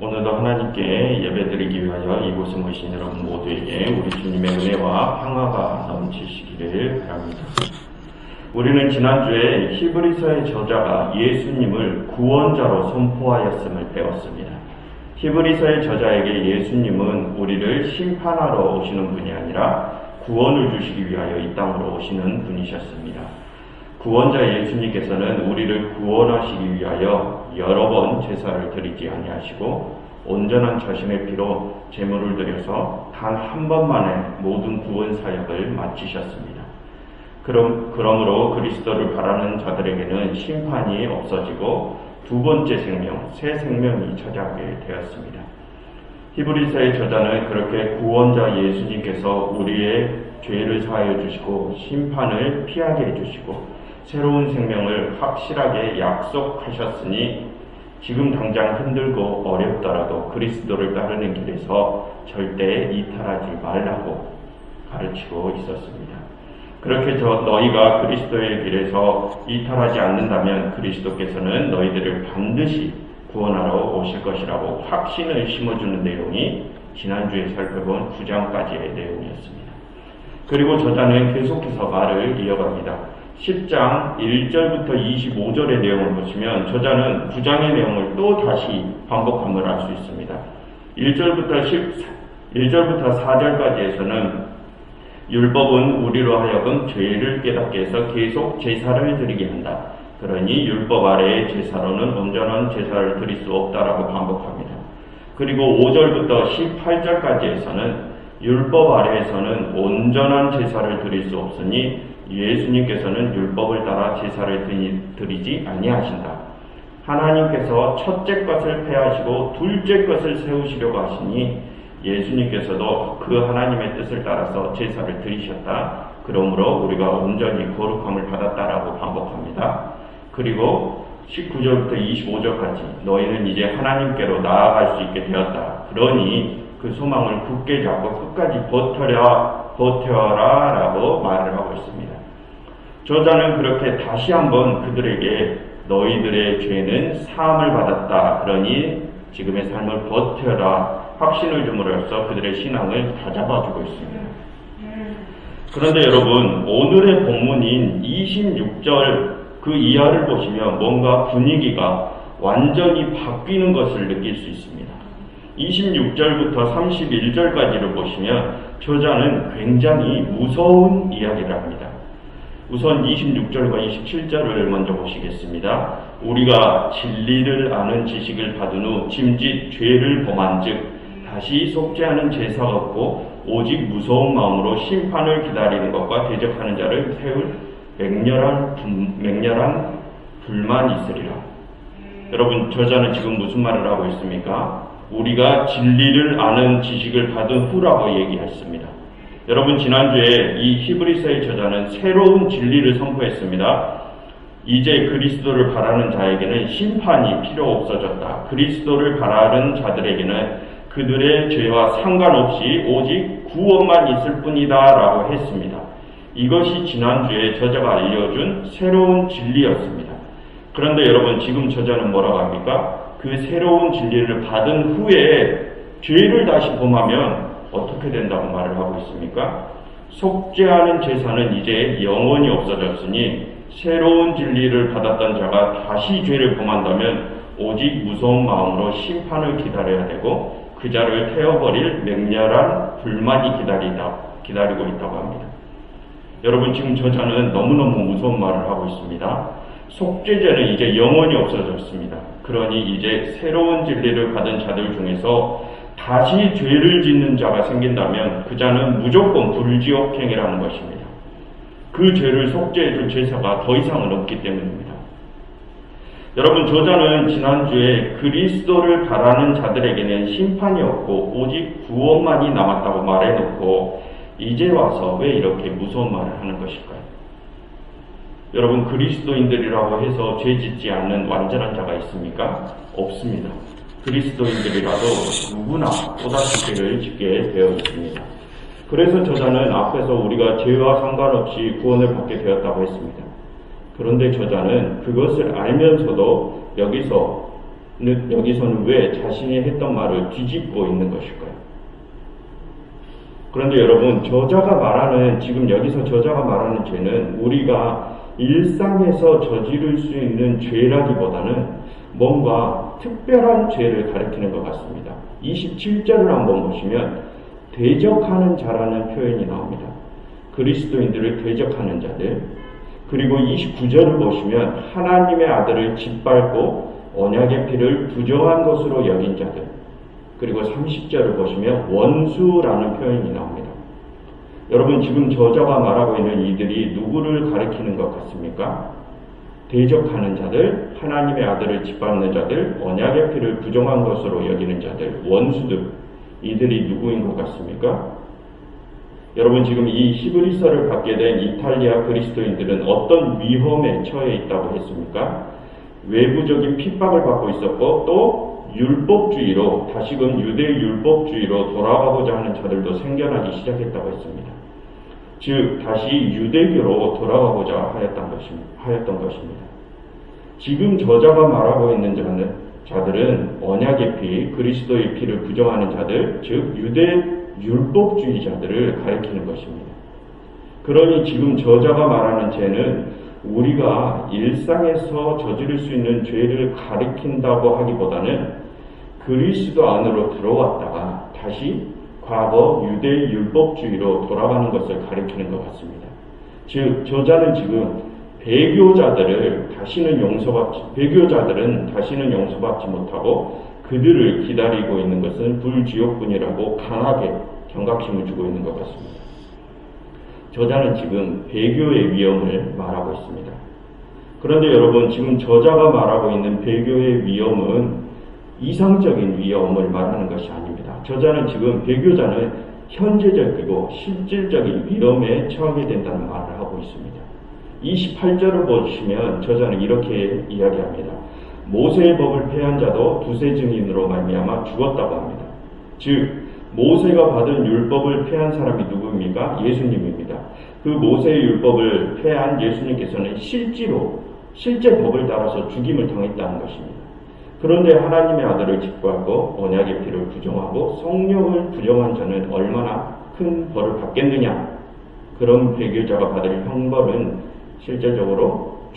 오늘도 하나님께 예배드리기 위하여 이곳에 모이신 여러분 모두에게 우리 주님의 은혜와 평화가 넘치시기를 바랍니다. 우리는 지난주에 히브리서의 저자가 예수님을 구원자로 선포하였음을 배웠습니다. 히브리서의 저자에게 예수님은 우리를 심판하러 오시는 분이 아니라 구원을 주시기 위하여 이 땅으로 오시는 분이셨습니다. 구원자 예수님께서는 우리를 구원하시기 위하여 여러 번 제사를 드리지 아니하시고 온전한 자신의 피로 제물을 드려서 단 한 번만에 모든 구원 사역을 마치셨습니다. 그러므로 그리스도를 바라는 자들에게는 심판이 없어지고 두 번째 생명, 새 생명이 찾아오게 되었습니다. 히브리서의 저자는 그렇게 구원자 예수님께서 우리의 죄를 사하여 주시고 심판을 피하게 해주시고 새로운 생명을 확실하게 약속하셨으니 지금 당장 힘들고 어렵더라도 그리스도를 따르는 길에서 절대 이탈하지 말라고 가르치고 있었습니다. 그렇게 너희가 그리스도의 길에서 이탈하지 않는다면 그리스도께서는 너희들을 반드시 구원하러 오실 것이라고 확신을 심어주는 내용이 지난주에 살펴본 9장까지의 내용이었습니다. 그리고 저자는 계속해서 말을 이어갑니다. 10장 1절부터 25절의 내용을 보시면 저자는 9장의 내용을 또 다시 반복함을 알 수 있습니다. 1절부터 4절까지에서는 율법은 우리로 하여금 죄를 깨닫게 해서 계속 제사를 드리게 한다. 그러니 율법 아래의 제사로는 온전한 제사를 드릴 수 없다라고 반복합니다. 그리고 5절부터 18절까지에서는 율법 아래에서는 온전한 제사를 드릴 수 없으니 예수님께서는 율법을 따라 제사를 드리지 아니하신다. 하나님께서 첫째 것을 폐하시고 둘째 것을 세우시려고 하시니 예수님께서도 그 하나님의 뜻을 따라서 제사를 드리셨다. 그러므로 우리가 온전히 거룩함을 받았다라고 반복합니다. 그리고 19절부터 25절까지 너희는 이제 하나님께로 나아갈 수 있게 되었다. 그러니 그 소망을 굳게 잡고 끝까지 버텨라 라고 말을 하고 있습니다. 저자는 그렇게 다시 한번 그들에게 너희들의 죄는 사함을 받았다. 그러니 지금의 삶을 버텨라 확신을 줌으로써 그들의 신앙을 다잡아주고 있습니다. 그런데 여러분 오늘의 본문인 26절 그 이하를 보시면 뭔가 분위기가 완전히 바뀌는 것을 느낄 수 있습니다. 26절부터 31절까지를 보시면 저자는 굉장히 무서운 이야기를 합니다. 우선 26절과 27절을 먼저 보시겠습니다. 우리가 진리를 아는 지식을 받은 후 짐짓 죄를 범한 즉 다시 속죄하는 제사가 없고 오직 무서운 마음으로 심판을 기다리는 것과 대적하는 자를 세울 맹렬한 불만이 있으리라. 여러분 저자는 지금 무슨 말을 하고 있습니까? 우리가 진리를 아는 지식을 받은 후라고 얘기했습니다. 여러분 지난주에 이 히브리서의 저자는 새로운 진리를 선포했습니다. 이제 그리스도를 바라는 자에게는 심판이 필요 없어졌다. 그리스도를 바라는 자들에게는 그들의 죄와 상관없이 오직 구원만 있을 뿐이다 라고 했습니다. 이것이 지난주에 저자가 알려준 새로운 진리였습니다. 그런데 여러분 지금 저자는 뭐라고 합니까? 그 새로운 진리를 받은 후에 죄를 다시 범하면 어떻게 된다고 말을 하고 있습니까? 속죄하는 제사는 이제 영원히 없어졌으니 새로운 진리를 받았던 자가 다시 죄를 범한다면 오직 무서운 마음으로 심판을 기다려야 되고 그 자를 태워버릴 맹렬한 불만이 기다리고 있다고 합니다. 여러분 지금 저자는 너무너무 무서운 말을 하고 있습니다. 속죄제는 이제 영원히 없어졌습니다. 그러니 이제 새로운 진리를 받은 자들 중에서 다시 죄를 짓는 자가 생긴다면 그 자는 무조건 불지옥행이라는 것입니다. 그 죄를 속죄해줄 제사가 더 이상은 없기 때문입니다. 여러분 저자는 지난주에 그리스도를 바라는 자들에게는 심판이 없고 오직 구원만이 남았다고 말해놓고 이제 와서 왜 이렇게 무서운 말을 하는 것일까요? 여러분 그리스도인들이라고 해서 죄 짓지 않는 완전한 자가 있습니까? 없습니다. 그리스도인들이라도 누구나 또다시 죄를 짓게 되어 있습니다. 그래서 저자는 앞에서 우리가 죄와 상관없이 구원을 받게 되었다고 했습니다. 그런데 저자는 그것을 알면서도 여기서 여기서는 왜 자신이 했던 말을 뒤집고 있는 것일까요? 그런데 여러분, 지금 여기서 저자가 말하는 죄는 우리가 일상에서 저지를 수 있는 죄라기보다는 뭔가 특별한 죄를 가리키는 것 같습니다. 27절을 한번 보시면 대적하는 자라는 표현이 나옵니다. 그리스도인들을 대적하는 자들. 그리고 29절을 보시면 하나님의 아들을 짓밟고 언약의 피를 부정한 것으로 여긴 자들. 그리고 30절을 보시면 원수라는 표현이 나옵니다. 여러분, 지금 저자가 말하고 있는 이들이 누구를 가리키는 것 같습니까? 대적하는 자들, 하나님의 아들을 짓밟는 자들, 언약의 피를 부정한 것으로 여기는 자들, 원수들, 이들이 누구인 것 같습니까? 여러분, 지금 이 히브리서를 받게 된 이탈리아 그리스도인들은 어떤 위험에 처해 있다고 했습니까? 외부적인 핍박을 받고 있었고, 또 율법주의로, 다시금 유대 율법주의로 돌아가고자 하는 자들도 생겨나기 시작했다고 했습니다. 즉 다시 유대교로 돌아가고자 하였던 것입니다. 지금 저자가 말하고 있는 자들은 언약의 피, 그리스도의 피를 부정하는 자들, 즉 유대 율법주의자들을 가리키는 것입니다. 그러니 지금 저자가 말하는 죄는 우리가 일상에서 저지를 수 있는 죄를 가리킨다고 하기보다는 그리스도 안으로 들어왔다가 다시 과거 유대 율법주의로 돌아가는 것을 가리키는 것 같습니다. 즉 저자는 지금 배교자들은 다시는 용서받지 못하고 그들을 기다리고 있는 것은 불지옥뿐이라고 강하게 경각심을 주고 있는 것 같습니다. 저자는 지금 배교의 위험을 말하고 있습니다. 그런데 여러분, 지금 저자가 말하고 있는 배교의 위험은 이상적인 위험을 말하는 것이 아닙니다. 저자는 지금 배교자는 현재적이고 실질적인 위험에 처하게 된다는 말을 하고 있습니다. 28절을 보시면 저자는 이렇게 이야기합니다. 모세의 법을 폐한 자도 두세 증인으로 말미암아 죽었다고 합니다. 즉 모세가 받은 율법을 폐한 사람이 누구입니까? 예수님입니다. 그 모세의 율법을 폐한 예수님께서는 실제 법을 따라서 죽임을 당했다는 것입니다. 그런데 하나님의 아들을 짓밟고 언약의 피를 부정하고 성령을 부정한 자는 얼마나 큰 벌을 받겠느냐. 그런 배교자가 받을 형벌은 실제적으로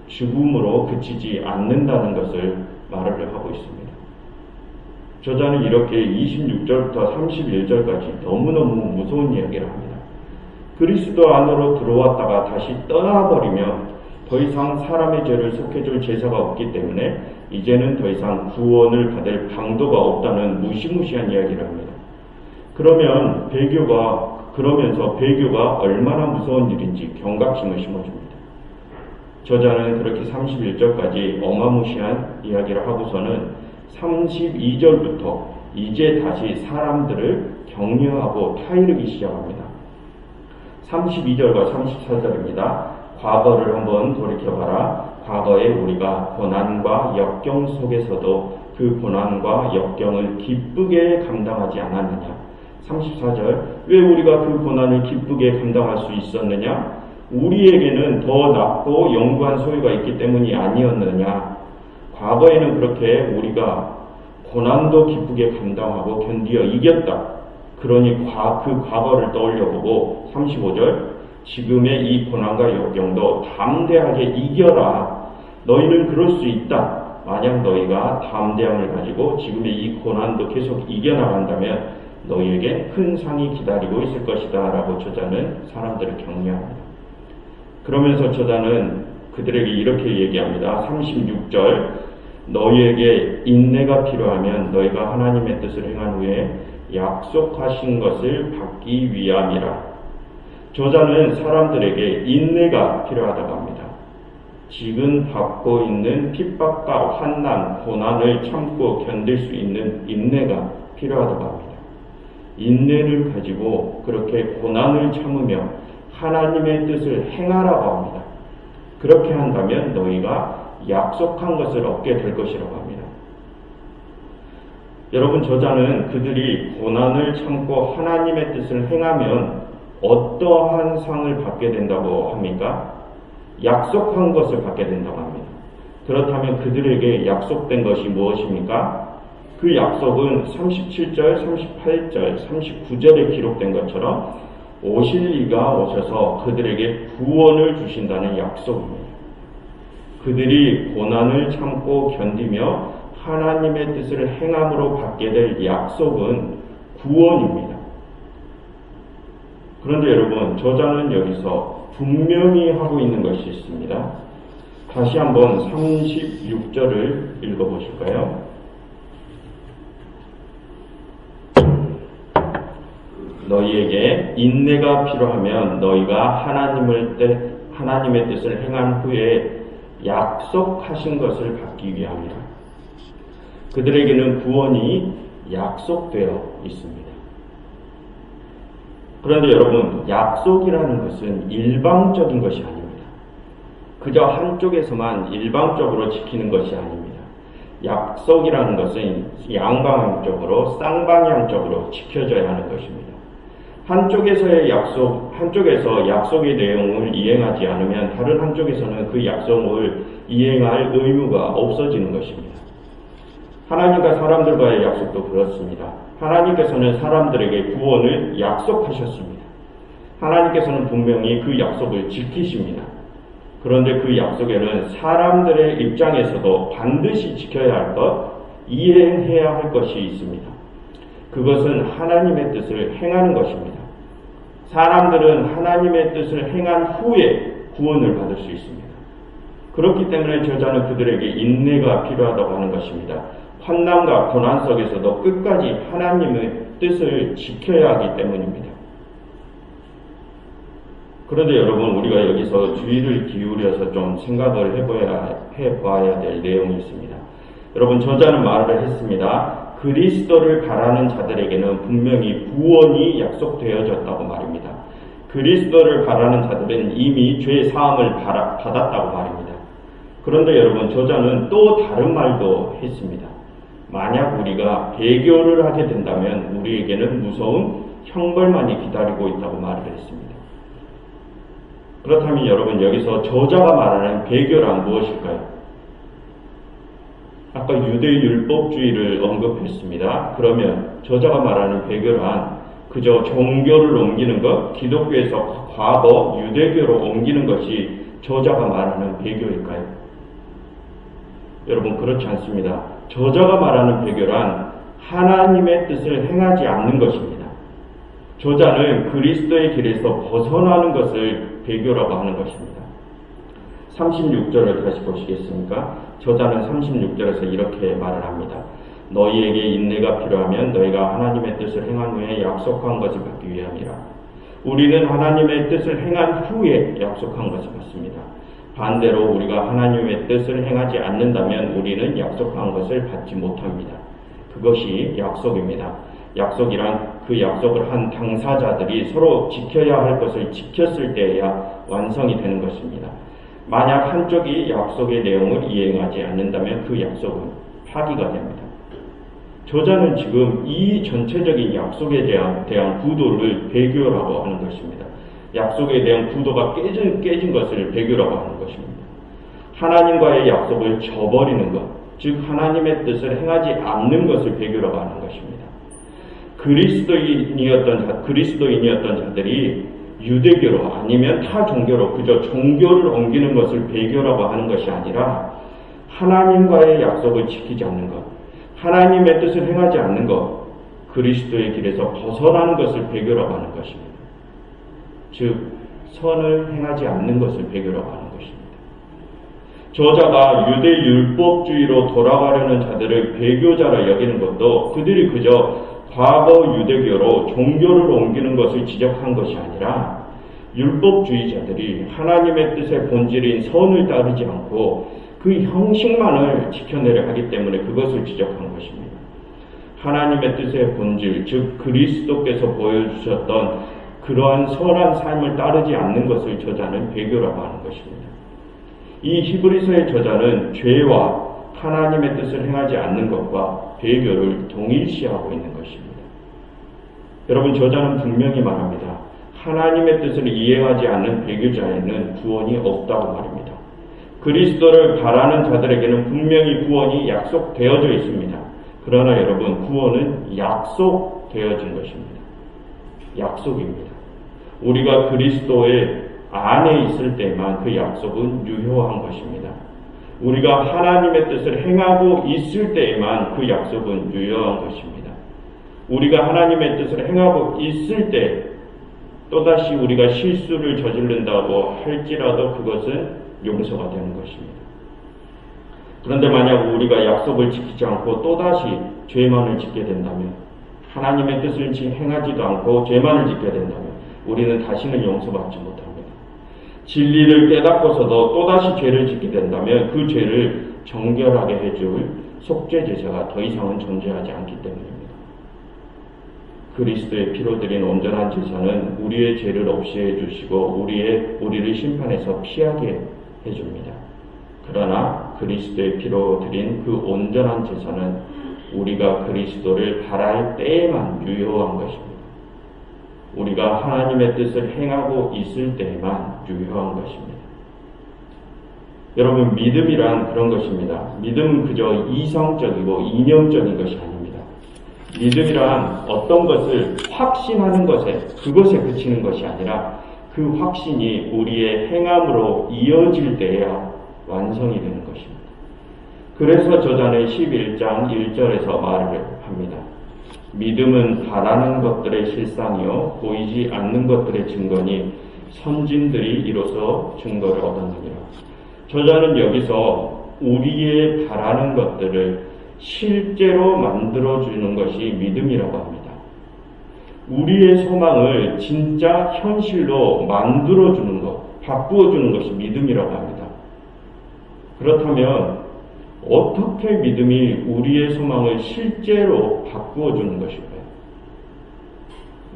죽음으로 그치지 않는다는 것을 말을 하고 있습니다. 저자는 이렇게 26절부터 31절까지 너무너무 무서운 이야기를 합니다. 그리스도 안으로 들어왔다가 다시 떠나버리면 더 이상 사람의 죄를 속해줄 제사가 없기 때문에 이제는 더 이상 구원을 받을 방도가 없다는 무시무시한 이야기를 합니다. 그러면서 배교가 얼마나 무서운 일인지 경각심을 심어줍니다. 저자는 그렇게 31절까지 어마무시한 이야기를 하고서는 32절부터 이제 다시 사람들을 격려하고 타이르기 시작합니다. 32절과 34절입니다. 과거를 한번 돌이켜봐라. 과거에 우리가 고난과 역경 속에서도 그 고난과 역경을 기쁘게 감당하지 않았느냐. 34절, 왜 우리가 그 고난을 기쁘게 감당할 수 있었느냐? 우리에게는 더 낫고 영구한 소유가 있기 때문이 아니었느냐. 과거에는 그렇게 우리가 고난도 기쁘게 감당하고 견디어 이겼다. 그러니 그 과거를 떠올려보고 35절, 지금의 이 고난과 역경도 담대하게 이겨라. 너희는 그럴 수 있다. 만약 너희가 담대함을 가지고 지금의 이 고난도 계속 이겨나간다면 너희에게 큰 상이 기다리고 있을 것이다. 라고 저자는 사람들을 격려합니다. 그러면서 저자는 그들에게 이렇게 얘기합니다. 36절, 너희에게 인내가 필요하면 너희가 하나님의 뜻을 행한 후에 약속하신 것을 받기 위함이라. 저자는 사람들에게 인내가 필요하다고 합니다. 지금 받고 있는 핍박과 환난, 고난을 참고 견딜 수 있는 인내가 필요하다고 합니다. 인내를 가지고 그렇게 고난을 참으며 하나님의 뜻을 행하라고 합니다. 그렇게 한다면 너희가 약속한 것을 얻게 될 것이라고 합니다. 여러분, 저자는 그들이 고난을 참고 하나님의 뜻을 행하면 어떠한 상을 받게 된다고 합니까? 약속한 것을 받게 된다고 합니다. 그렇다면 그들에게 약속된 것이 무엇입니까? 그 약속은 37절, 38절, 39절에 기록된 것처럼 오실 이가 오셔서 그들에게 구원을 주신다는 약속입니다. 그들이 고난을 참고 견디며 하나님의 뜻을 행함으로 받게 될 약속은 구원입니다. 그런데 여러분, 저자는 여기서 분명히 하고 있는 것이 있습니다. 다시 한번 36절을 읽어보실까요? 너희에게 인내가 필요하면 너희가 하나님의 뜻을 행한 후에 약속하신 것을 받기 위함이라. 그들에게는 구원이 약속되어 있습니다. 그런데 여러분, 약속이라는 것은 일방적인 것이 아닙니다. 그저 한쪽에서만 일방적으로 지키는 것이 아닙니다. 약속이라는 것은 양방향적으로, 쌍방향적으로 지켜져야 하는 것입니다. 한쪽에서 약속의 내용을 이행하지 않으면 다른 한쪽에서는 그 약속을 이행할 의무가 없어지는 것입니다. 하나님과 사람들과의 약속도 그렇습니다. 하나님께서는 사람들에게 구원을 약속하셨습니다. 하나님께서는 분명히 그 약속을 지키십니다. 그런데 그 약속에는 사람들의 입장에서도 반드시 지켜야 할 것, 이행해야 할 것이 있습니다. 그것은 하나님의 뜻을 행하는 것입니다. 사람들은 하나님의 뜻을 행한 후에 구원을 받을 수 있습니다. 그렇기 때문에 저자는 그들에게 인내가 필요하다고 하는 것입니다. 환난과 고난 속에서도 끝까지 하나님의 뜻을 지켜야 하기 때문입니다. 그런데 여러분, 우리가 여기서 주의를 기울여서 좀 생각을 해봐야 될 내용이 있습니다. 여러분, 저자는 말을 했습니다. 그리스도를 바라는 자들에게는 분명히 구원이 약속되어졌다고 말입니다. 그리스도를 바라는 자들은 이미 죄 사함을 받았다고 말입니다. 그런데 여러분, 저자는 또 다른 말도 했습니다. 만약 우리가 배교를 하게 된다면 우리에게는 무서운 형벌만이 기다리고 있다고 말을 했습니다. 그렇다면 여러분, 여기서 저자가 말하는 배교란 무엇일까요? 아까 유대율법주의를 언급했습니다. 그러면 저자가 말하는 배교란 그저 종교를 옮기는 것, 기독교에서 과거 유대교로 옮기는 것이 저자가 말하는 배교일까요? 여러분, 그렇지 않습니다. 저자가 말하는 배교란 하나님의 뜻을 행하지 않는 것입니다. 저자는 그리스도의 길에서 벗어나는 것을 배교라고 하는 것입니다. 36절을 다시 보시겠습니까? 저자는 36절에서 이렇게 말을 합니다. 너희에게 인내가 필요하면 너희가 하나님의 뜻을 행한 후에 약속한 것을 받기 위함이라. 우리는 하나님의 뜻을 행한 후에 약속한 것을 받습니다. 반대로 우리가 하나님의 뜻을 행하지 않는다면 우리는 약속한 것을 받지 못합니다. 그것이 약속입니다. 약속이란 그 약속을 한 당사자들이 서로 지켜야 할 것을 지켰을 때에야 완성이 되는 것입니다. 만약 한쪽이 약속의 내용을 이행하지 않는다면 그 약속은 파기가 됩니다. 저자는 지금 이 전체적인 약속에 대한 구도를 배교라고 하는 것입니다. 약속에 대한 구도가 깨진 것을 배교라고 하는 것입니다. 하나님과의 약속을 저버리는 것, 즉 하나님의 뜻을 행하지 않는 것을 배교라고 하는 것입니다. 그리스도인이었던 자들이 유대교로 아니면 타 종교로 그저 종교를 옮기는 것을 배교라고 하는 것이 아니라 하나님과의 약속을 지키지 않는 것, 하나님의 뜻을 행하지 않는 것, 그리스도의 길에서 벗어나는 것을 배교라고 하는 것입니다. 즉 선을 행하지 않는 것을 배교라고 하는 것입니다. 저자가 유대율법주의로 돌아가려는 자들을 배교자라 여기는 것도 그들이 그저 과거 유대교로 종교를 옮기는 것을 지적한 것이 아니라 율법주의자들이 하나님의 뜻의 본질인 선을 따르지 않고 그 형식만을 지켜내려 하기 때문에 그것을 지적한 것입니다. 하나님의 뜻의 본질, 즉 그리스도께서 보여주셨던 그러한 선한 삶을 따르지 않는 것을 저자는 배교라고 하는 것입니다. 이 히브리서의 저자는 죄와 하나님의 뜻을 행하지 않는 것과 배교를 동일시하고 있는 것입니다. 여러분, 저자는 분명히 말합니다. 하나님의 뜻을 이행하지 않는 배교자에는 구원이 없다고 말입니다. 그리스도를 바라는 자들에게는 분명히 구원이 약속되어져 있습니다. 그러나 여러분, 구원은 약속되어진 것입니다. 약속입니다. 우리가 그리스도의 안에 있을 때만 그 약속은 유효한 것입니다. 우리가 하나님의 뜻을 행하고 있을 때에만 그 약속은 유효한 것입니다. 우리가 하나님의 뜻을 행하고 있을 때 또다시 우리가 실수를 저지른다고 할지라도 그것은 용서가 되는 것입니다. 그런데 만약 우리가 약속을 지키지 않고 또다시 죄만을 짓게 된다면, 하나님의 뜻을 행하지도 않고 죄만을 짓게 된다면 우리는 다시는 용서받지 못합니다. 진리를 깨닫고서도 또다시 죄를 짓게 된다면 그 죄를 정결하게 해줄 속죄제사가 더 이상은 존재하지 않기 때문입니다. 그리스도의 피로 드린 온전한 제사는 우리의 죄를 없애해 주시고 우리를 심판에서 피하게 해줍니다. 그러나 그리스도의 피로 드린 그 온전한 제사는 우리가 그리스도를 바랄 때에만 유효한 것입니다. 우리가 하나님의 뜻을 행하고 있을 때에만 유효한 것입니다. 여러분, 믿음이란 그런 것입니다. 믿음은 그저 이성적이고 이념적인 것이 아닙니다. 믿음이란 어떤 것을 확신하는 그것에 그치는 것이 아니라 그 확신이 우리의 행함으로 이어질 때에야 완성이 되는 것입니다. 그래서 저자는 11장 1절에서 말을 합니다. 믿음은 바라는 것들의 실상이요 보이지 않는 것들의 증거니 선진들이 이로써 증거를 얻었느니라. 저자는 여기서 우리의 바라는 것들을 실제로 만들어주는 것이 믿음이라고 합니다. 우리의 소망을 진짜 현실로 만들어주는 것, 바꾸어주는 것이 믿음이라고 합니다. 그렇다면 어떻게 믿음이 우리의 소망을 실제로 바꾸어주는 것일까요?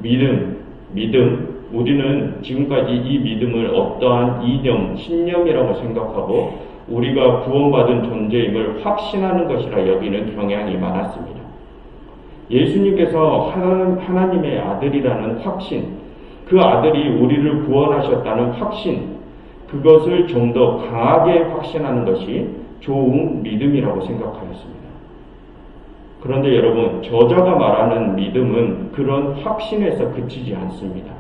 믿음, 우리는 지금까지 이 믿음을 어떠한 이념, 신념이라고 생각하고 우리가 구원받은 존재임을 확신하는 것이라 여기는 경향이 많았습니다. 예수님께서 하나님의 아들이라는 확신, 그 아들이 우리를 구원하셨다는 확신, 그것을 좀 더 강하게 확신하는 것이 좋은 믿음이라고 생각하였습니다. 그런데 여러분, 저자가 말하는 믿음은 그런 확신에서 그치지 않습니다.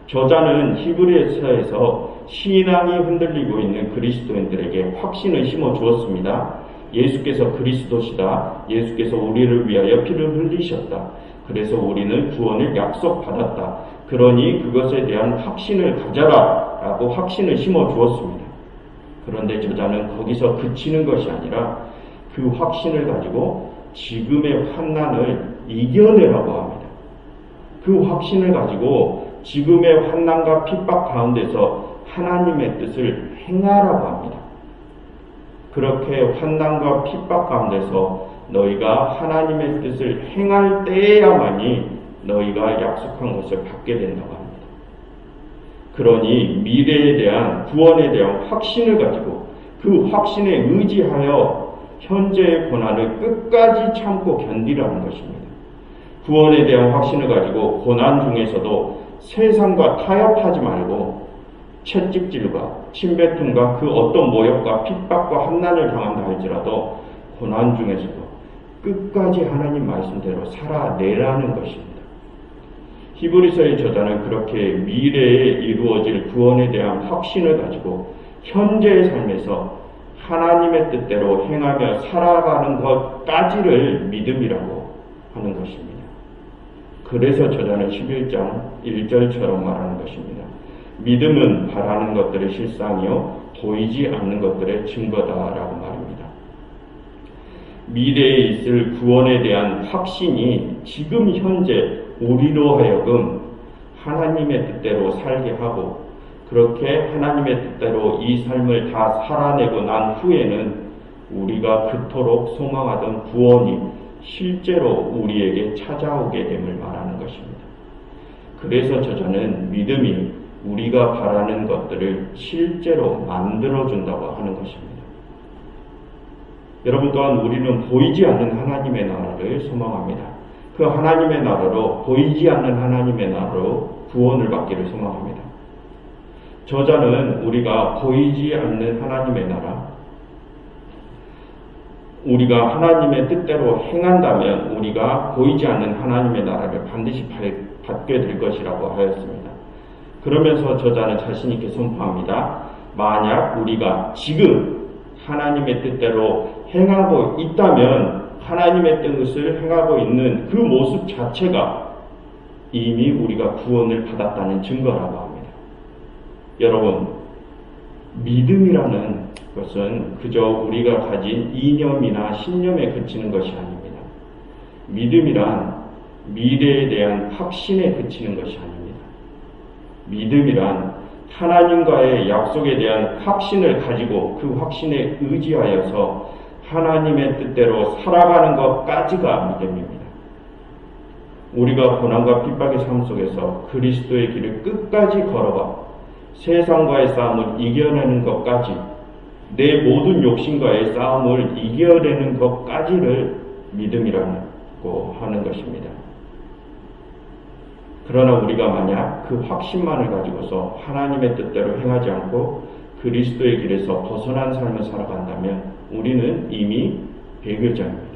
저자는 히브리서에서 신앙이 흔들리고 있는 그리스도인들에게 확신을 심어 주었습니다. 예수께서 그리스도시다. 예수께서 우리를 위하여 피를 흘리셨다. 그래서 우리는 구원을 약속받았다. 그러니 그것에 대한 확신을 가져라 라고 확신을 심어 주었습니다. 그런데 저자는 거기서 그치는 것이 아니라 그 확신을 가지고 지금의 환난을 이겨내라고 합니다. 그 확신을 가지고 지금의 환난과 핍박 가운데서 하나님의 뜻을 행하라고 합니다. 그렇게 환난과 핍박 가운데서 너희가 하나님의 뜻을 행할 때에야만이 너희가 약속한 것을 받게 된다고 합니다. 그러니 미래에 대한 구원에 대한 확신을 가지고 그 확신에 의지하여 현재의 고난을 끝까지 참고 견디라는 것입니다. 구원에 대한 확신을 가지고 고난 중에서도 세상과 타협하지 말고 채찍질과 침뱉음과 그 어떤 모욕과 핍박과 환난을 당한다 할지라도 고난 중에서도 끝까지 하나님 말씀대로 살아내라는 것입니다. 히브리서의 저자는 그렇게 미래에 이루어질 구원에 대한 확신을 가지고 현재의 삶에서 하나님의 뜻대로 행하며 살아가는 것까지를 믿음이라고 하는 것입니다. 그래서 저자는 11장 1절처럼 말하는 것입니다. 믿음은 바라는 것들의 실상이요 보이지 않는 것들의 증거다라고 말합니다. 미래에 있을 구원에 대한 확신이 지금 현재 우리로 하여금 하나님의 뜻대로 살게 하고 그렇게 하나님의 뜻대로 이 삶을 다 살아내고 난 후에는 우리가 그토록 소망하던 구원이 실제로 우리에게 찾아오게 됨을 말하는 것입니다. 그래서 저자는 믿음이 우리가 바라는 것들을 실제로 만들어준다고 하는 것입니다. 여러분 또한 우리는 보이지 않는 하나님의 나라를 소망합니다. 그 하나님의 나라로 보이지 않는 하나님의 나라로 구원을 받기를 소망합니다. 저자는 우리가 보이지 않는 하나님의 나라, 우리가 하나님의 뜻대로 행한다면 우리가 보이지 않는 하나님의 나라를 반드시 받게 될 것이라고 하였습니다. 그러면서 저자는 자신 있게 선포합니다. 만약 우리가 지금 하나님의 뜻대로 행하고 있다면 하나님의 뜻을 행하고 있는 그 모습 자체가 이미 우리가 구원을 받았다는 증거라고 합니다. 여러분, 믿음이라는 것은 그저 우리가 가진 이념이나 신념에 그치는 것이 아닙니다. 믿음이란 미래에 대한 확신에 그치는 것이 아닙니다. 믿음이란 하나님과의 약속에 대한 확신을 가지고 그 확신에 의지하여서 하나님의 뜻대로 살아가는 것까지가 믿음입니다. 우리가 고난과 핍박의 삶 속에서 그리스도의 길을 끝까지 걸어가 세상과의 싸움을 이겨내는 것까지, 내 모든 욕심과의 싸움을 이겨내는 것까지를 믿음이라고 하는 것입니다. 그러나 우리가 만약 그 확신만을 가지고서 하나님의 뜻대로 행하지 않고 그리스도의 길에서 벗어난 삶을 살아간다면 우리는 이미 배교자입니다.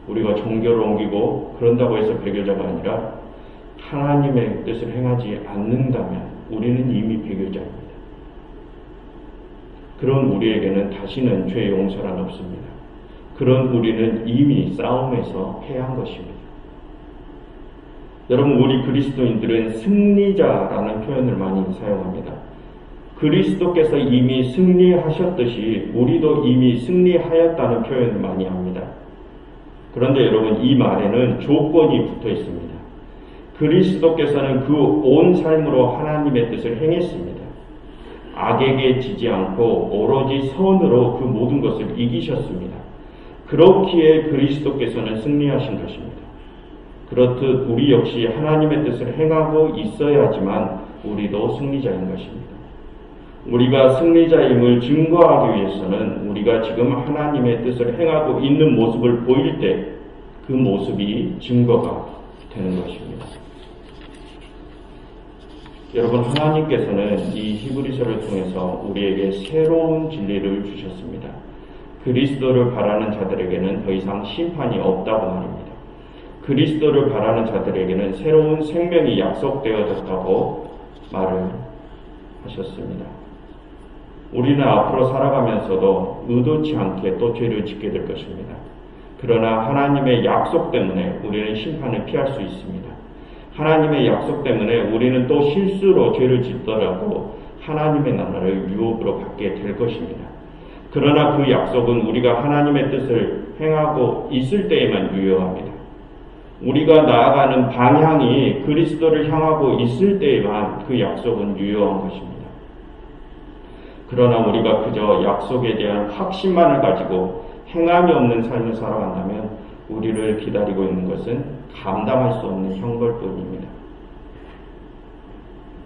우리가 종교를 옮기고 그런다고 해서 배교자가 아니라 하나님의 뜻을 행하지 않는다면 우리는 이미 배교자입니다. 그런 우리에게는 다시는 죄 용서란 없습니다. 그런 우리는 이미 싸움에서 패한 것입니다. 여러분, 우리 그리스도인들은 승리자라는 표현을 많이 사용합니다. 그리스도께서 이미 승리하셨듯이 우리도 이미 승리하였다는 표현을 많이 합니다. 그런데 여러분, 이 말에는 조건이 붙어 있습니다. 그리스도께서는 그 온 삶으로 하나님의 뜻을 행했습니다. 악에게 지지 않고 오로지 선으로 그 모든 것을 이기셨습니다. 그렇기에 그리스도께서는 승리하신 것입니다. 그렇듯 우리 역시 하나님의 뜻을 행하고 있어야지만 우리도 승리자인 것입니다. 우리가 승리자임을 증거하기 위해서는 우리가 지금 하나님의 뜻을 행하고 있는 모습을 보일 때 그 모습이 증거가 되는 것입니다. 여러분, 하나님께서는 이 히브리서를 통해서 우리에게 새로운 진리를 주셨습니다. 그리스도를 바라는 자들에게는 더 이상 심판이 없다고 말입니다. 그리스도를 바라는 자들에게는 새로운 생명이 약속되어졌다고 말을 하셨습니다. 우리는 앞으로 살아가면서도 의도치 않게 또 죄를 짓게 될 것입니다. 그러나 하나님의 약속 때문에 우리는 심판을 피할 수 있습니다. 하나님의 약속 때문에 우리는 또 실수로 죄를 짓더라도 하나님의 나라를 유업으로 받게 될 것입니다. 그러나 그 약속은 우리가 하나님의 뜻을 행하고 있을 때에만 유효합니다. 우리가 나아가는 방향이 그리스도를 향하고 있을 때에만 그 약속은 유효한 것입니다. 그러나 우리가 그저 약속에 대한 확신만을 가지고 행함이 없는 삶을 살아간다면 우리를 기다리고 있는 것은 감당할 수 없는 형벌뿐입니다.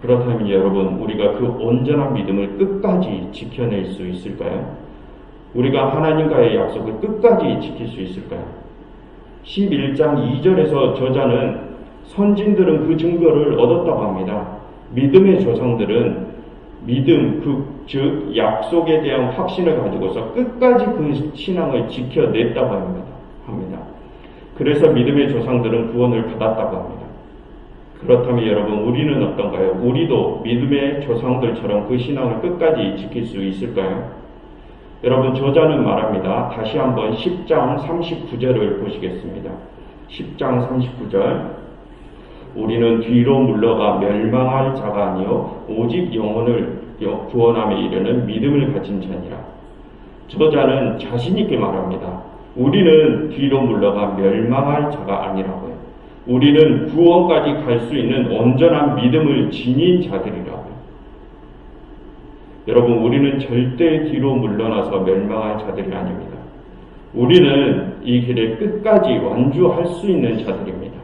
그렇다면 여러분, 우리가 그 온전한 믿음을 끝까지 지켜낼 수 있을까요? 우리가 하나님과의 약속을 끝까지 지킬 수 있을까요? 11장 2절에서 저자는 선진들은 그 증거를 얻었다고 합니다. 믿음의 조상들은 믿음, 즉 약속에 대한 확신을 가지고서 끝까지 그 신앙을 지켜냈다고 합니다. 그래서 믿음의 조상들은 구원을 받았다고 합니다. 그렇다면 여러분, 우리는 어떤가요? 우리도 믿음의 조상들처럼 그 신앙을 끝까지 지킬 수 있을까요? 여러분, 저자는 말합니다. 다시 한번 10장 39절을 보시겠습니다. 10장 39절. 우리는 뒤로 물러가 멸망할 자가 아니요 오직 영혼을 구원함에 이르는 믿음을 가진 자니라. 저자는 자신 있게 말합니다. 우리는 뒤로 물러가 멸망할 자가 아니라고요. 우리는 구원까지 갈 수 있는 온전한 믿음을 지닌 자들이라고요. 여러분, 우리는 절대 뒤로 물러나서 멸망할 자들이 아닙니다. 우리는 이 길을 끝까지 완주할 수 있는 자들입니다.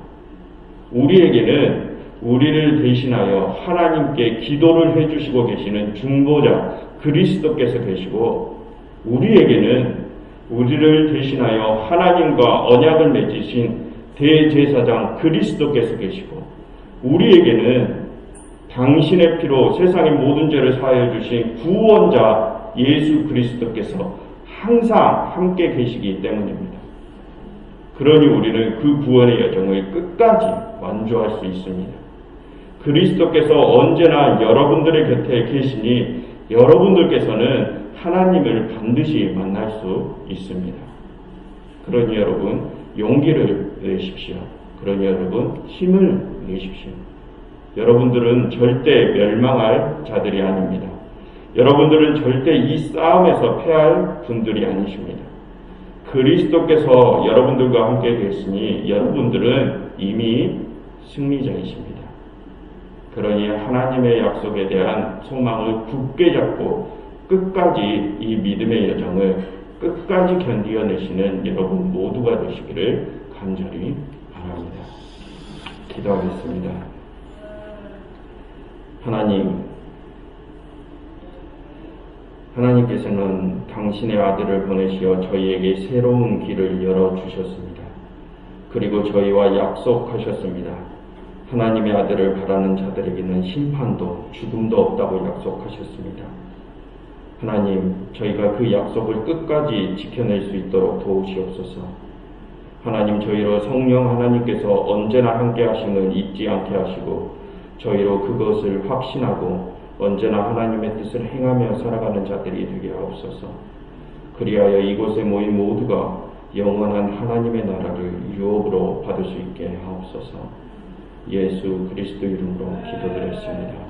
우리에게는 우리를 대신하여 하나님께 기도를 해주시고 계시는 중보자 그리스도께서 계시고, 우리에게는 우리를 대신하여 하나님과 언약을 맺으신 대제사장 그리스도께서 계시고, 우리에게는 당신의 피로 세상의 모든 죄를 사하여 주신 구원자 예수 그리스도께서 항상 함께 계시기 때문입니다. 그러니 우리는 그 구원의 여정을 끝까지 완주할 수 있습니다. 그리스도께서 언제나 여러분들의 곁에 계시니 여러분들께서는 하나님을 반드시 만날 수 있습니다. 그러니 여러분 용기를 내십시오. 그러니 여러분 힘을 내십시오. 여러분들은 절대 멸망할 자들이 아닙니다. 여러분들은 절대 이 싸움에서 패할 분들이 아니십니다. 그리스도께서 여러분들과 함께 계시니 여러분들은 이미 승리자이십니다. 그러니 하나님의 약속에 대한 소망을 굳게 잡고 끝까지 이 믿음의 여정을 끝까지 견디어내시는 여러분 모두가 되시기를 간절히 바랍니다. 기도하겠습니다. 하나님께서는 당신의 아들을 보내시어 저희에게 새로운 길을 열어주셨습니다. 그리고 저희와 약속하셨습니다. 하나님의 아들을 바라는 자들에게는 심판도 죽음도 없다고 약속하셨습니다. 하나님, 저희가 그 약속을 끝까지 지켜낼 수 있도록 도우시옵소서. 하나님, 저희로 성령 하나님께서 언제나 함께 하심을 잊지 않게 하시고 저희로 그것을 확신하고 언제나 하나님의 뜻을 행하며 살아가는 자들이 되게 하옵소서. 그리하여 이곳에 모인 모두가 영원한 하나님의 나라를 유업으로 받을 수 있게 하옵소서. 예수 그리스도 이름으로 기도드렸습니다.